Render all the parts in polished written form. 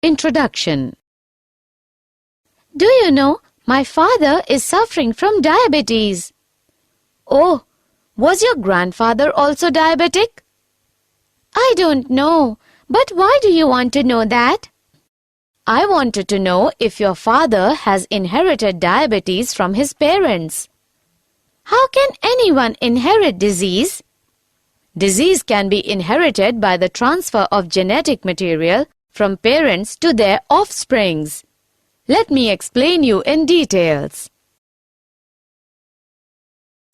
Introduction. Do you know, my father is suffering from diabetes. Oh, was your grandfather also diabetic? I don't know, but why do you want to know that? I wanted to know if your father has inherited diabetes from his parents. How can anyone inherit disease? Disease can be inherited by the transfer of genetic material from parents to their offsprings. Let me explain you in details.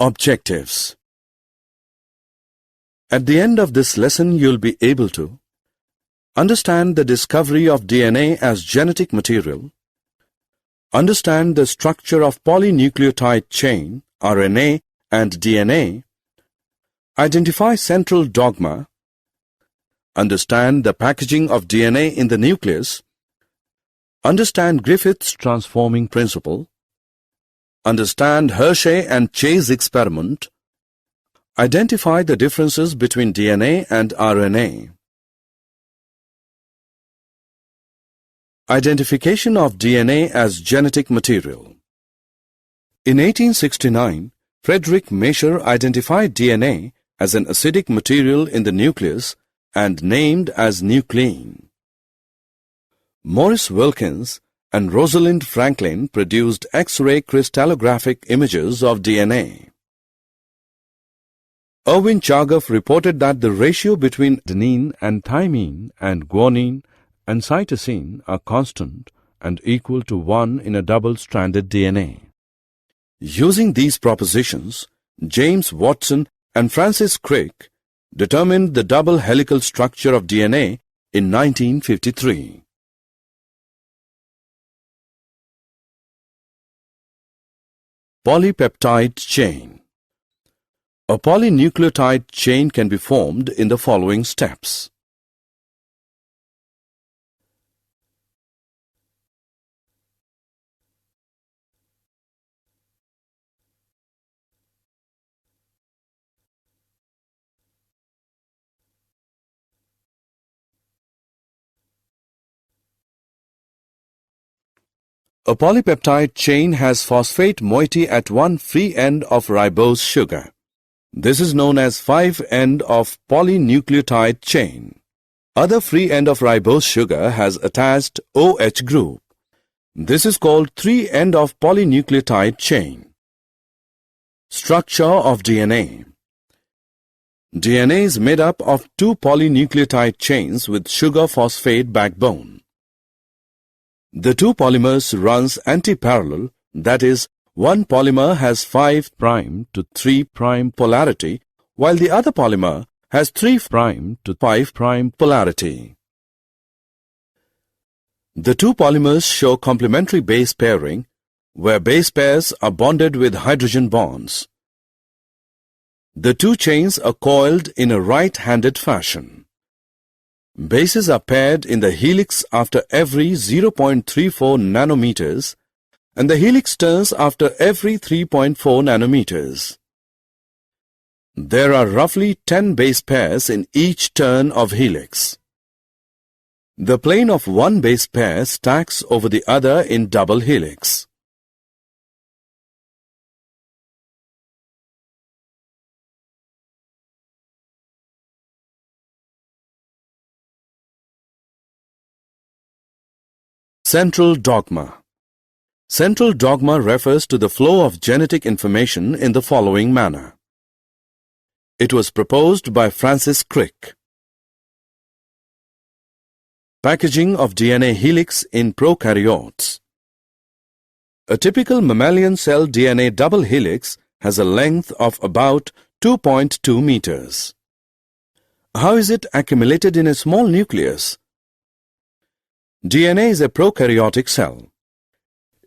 Objectives. At the end of this lesson, you'll be able to understand the discovery of DNA as genetic material, understand the structure of polynucleotide chain, RNA and DNA, identify central dogma, understand the packaging of DNA in the nucleus, understand Griffith's transforming principle, understand Hershey and Chase experiment, identify the differences between DNA and RNA. Identification of DNA as genetic material. In 1869, Frederick Maescher identified DNA as an acidic material in the nucleus and named as nuclein. Maurice Wilkins and Rosalind Franklin produced X-ray crystallographic images of DNA. Erwin Chargaff reported that the ratio between adenine and thymine and guanine and cytosine are constant and equal to 1 in a double-stranded DNA. Using these propositions, James Watson and Francis Crick determined the double helical structure of DNA in 1953. Polypeptide chain. A polynucleotide chain can be formed in the following steps. A polypeptide chain has phosphate moiety at one free end of ribose sugar. This is known as 5' of polynucleotide chain. Other free end of ribose sugar has attached OH group. This is called 3' of polynucleotide chain. Structure of DNA. DNA is made up of 2 polynucleotide chains with sugar phosphate backbone. The 2 polymers runs anti-parallel, that is, one polymer has 5' to 3' polarity, while the other polymer has 3' to 5' polarity. The 2 polymers show complementary base pairing, where base pairs are bonded with hydrogen bonds. The 2 chains are coiled in a right-handed fashion. Bases are paired in the helix after every 0.34 nanometers and the helix turns after every 3.4 nanometers. There are roughly 10 base pairs in each turn of helix. The plane of one base pair stacks over the other in double helix. Central dogma. Central dogma refers to the flow of genetic information in the following manner. It was proposed by Francis Crick. Packaging of DNA helix in prokaryotes. A typical mammalian cell DNA double helix has a length of about 2.2 meters. How is it accumulated in a small nucleus? DNA is a prokaryotic cell.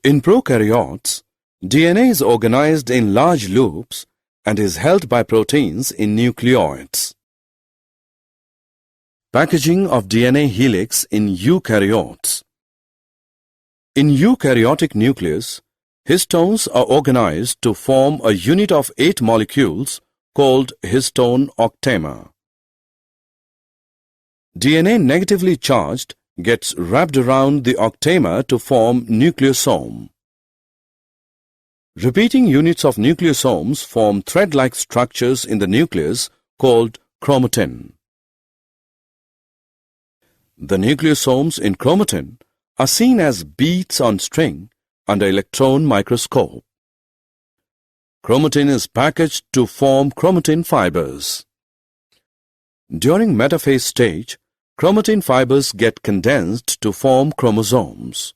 In prokaryotes, DNA is organized in large loops and is held by proteins in nucleoids. Packaging of DNA helix in eukaryotes. In eukaryotic nucleus, histones are organized to form a unit of 8 molecules called histone octamer. DNA negatively charged gets wrapped around the octamer to form nucleosome. Repeating units of nucleosomes form thread-like structures in the nucleus called chromatin. The nucleosomes in chromatin are seen as beads on string under electron microscope. Chromatin is packaged to form chromatin fibers. During metaphase stage, chromatin fibers get condensed to form chromosomes.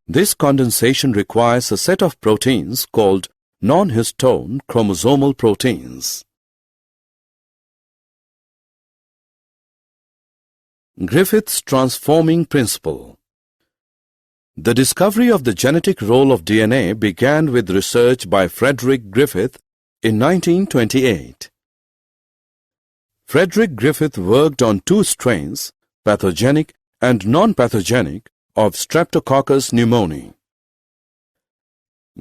This condensation requires a set of proteins called non-histone chromosomal proteins. Griffith's transforming principle. The discovery of the genetic role of DNA began with research by Frederick Griffith in 1928. Frederick Griffith worked on two strains, pathogenic and non-pathogenic, of Streptococcus pneumoniae.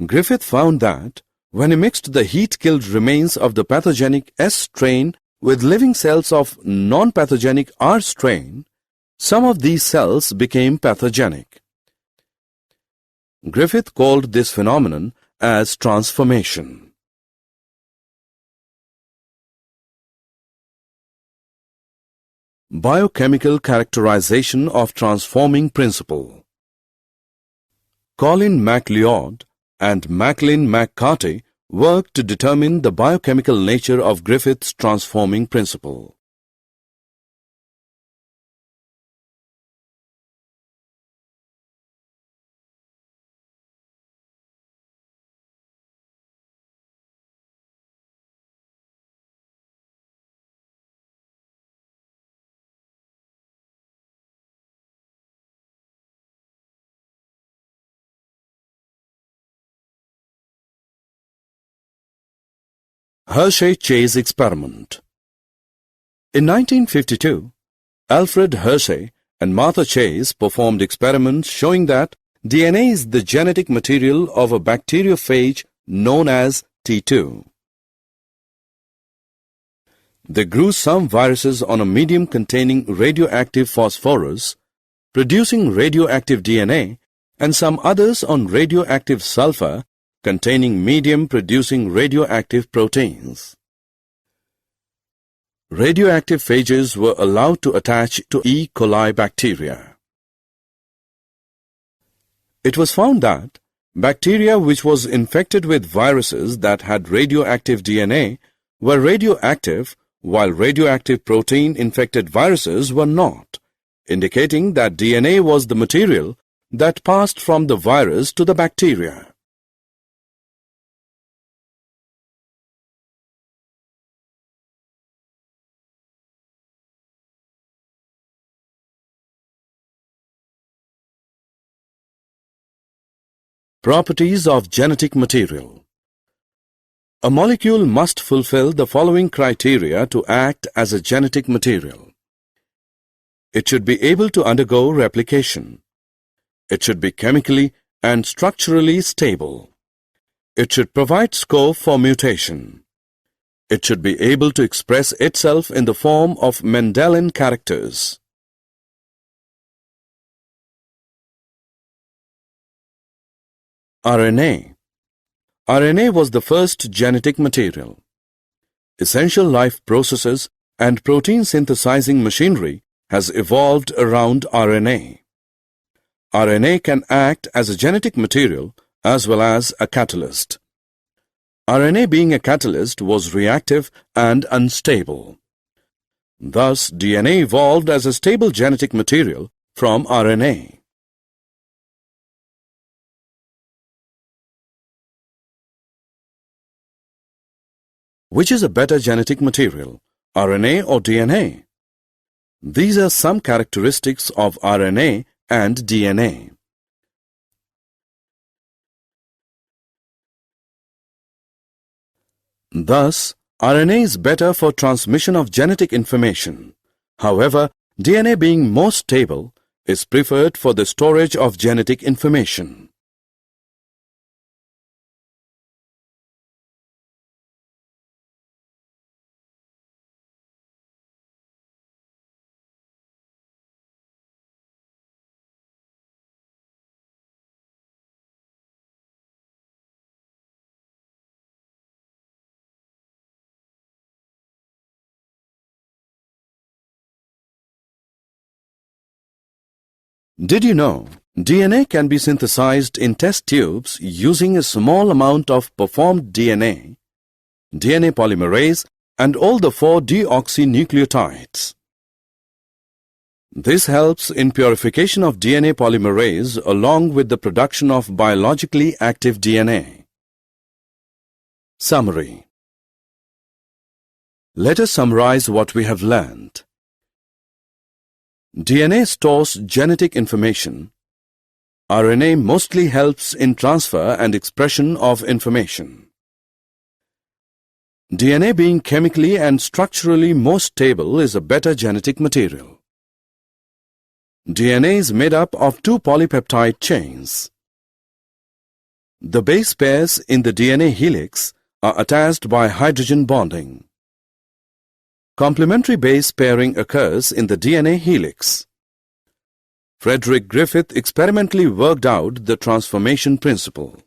Griffith found that when he mixed the heat-killed remains of the pathogenic S strain with living cells of non-pathogenic R strain, some of these cells became pathogenic. Griffith called this phenomenon as transformation. Biochemical characterization of transforming principle. Colin MacLeod and Macklin McCarty worked to determine the biochemical nature of Griffith's transforming principle. Hershey-Chase experiment. In 1952, Alfred Hershey and Martha Chase performed experiments showing that DNA is the genetic material of a bacteriophage known as T2. They grew some viruses on a medium containing radioactive phosphorus, producing radioactive DNA, and some others on radioactive sulfur, containing medium producing radioactive proteins. Radioactive phages were allowed to attach to E. coli bacteria. It was found that bacteria which was infected with viruses that had radioactive DNA were radioactive, while radioactive protein-infected viruses were not, indicating that DNA was the material that passed from the virus to the bacteria. Properties of genetic material. A molecule must fulfill the following criteria to act as a genetic material. It should be able to undergo replication. It should be chemically and structurally stable. It should provide scope for mutation. It should be able to express itself in the form of Mendelian characters. RNA. RNA was the first genetic material. Essential life processes and protein synthesizing machinery has evolved around RNA. RNA can act as a genetic material as well as a catalyst. RNA being a catalyst was reactive and unstable. Thus, DNA evolved as a stable genetic material from RNA. Which is a better genetic material, RNA or DNA? These are some characteristics of RNA and DNA. Thus, RNA is better for transmission of genetic information. However, DNA being more stable is preferred for the storage of genetic information. Did you know DNA can be synthesized in test tubes using a small amount of performed DNA, DNA polymerase, and all the 4 deoxynucleotides? This helps in purification of DNA polymerase along with the production of biologically active DNA. Summary. Let us summarize what we have learned. DNA stores genetic information. RNA mostly helps in transfer and expression of information. DNA being chemically and structurally more stable is a better genetic material. DNA is made up of 2 polypeptide chains. The base pairs in the DNA helix are attached by hydrogen bonding. Complementary base pairing occurs in the DNA helix. Frederick Griffith experimentally worked out the transformation principle.